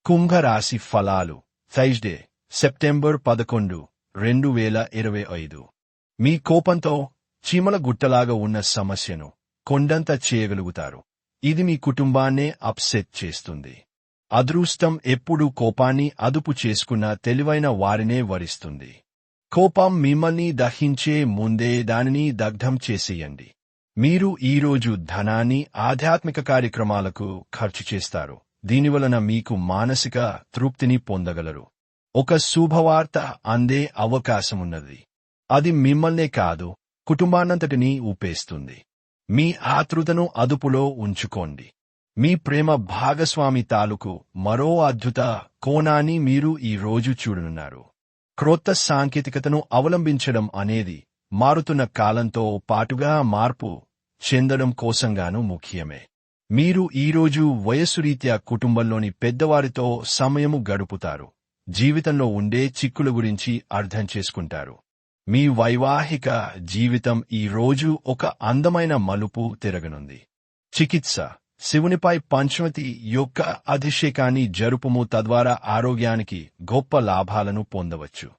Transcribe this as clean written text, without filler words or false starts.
కుంభరాశి ఫలాలు Thursday September 11, 2025. మీ కోపంతో చీమల గుట్టలాగా ఉన్న సమస్యను కొండంత చేయగలుగుతారు. ఇది మీ కుటుంబాన్నే అప్సెట్ చేస్తుంది. అదృష్టం ఎప్పుడూ కోపాన్ని అదుపు చేసుకున్న తెలివైన వారినే వరిస్తుంది. కోపం మిమ్మల్ని దహించే ముందే దానిని దగ్ధం చేసేయండి. మీరు ఈరోజు ధనాన్ని ఆధ్యాత్మిక కార్యక్రమాలకు ఖర్చు చేస్తారు. దీనివలన మీకు మానసిక తృప్తిని పొందగలరు. ఒక శుభవార్త అందే అవకాశమున్నది. అది మిమ్మల్నే కాదు, కుటుంబాన్నంతటినీ ఊపేస్తుంది. మీ ఆతృతను అదుపులో ఉంచుకోండి. మీ ప్రేమ భాగస్వామి తాలూకు మరో అద్భుత కోణాన్ని మీరు ఈ రోజు చూడనున్నారు. క్రొత్త సాంకేతికతను అవలంబించడం అనేది మారుతున్న కాలంతో పాటుగా మార్పు చెందడం కోసంగానూ ముఖ్యమే. మీరు ఈరోజు వయస్సురీత్యా కుటుంబంలోని పెద్దవారితో సమయము గడుపుతారు. జీవితంలో ఉండే చిక్కుల గురించి అర్థం చేసుకుంటారు. మీ వైవాహిక జీవితం ఈ రోజు ఒక అందమైన మలుపు తిరగనుంది. చికిత్స శివునిపై పంచమతి యొక్క అభిషేకాన్ని జరుపుము, తద్వారా ఆరోగ్యానికి గొప్ప లాభాలను పొందవచ్చు.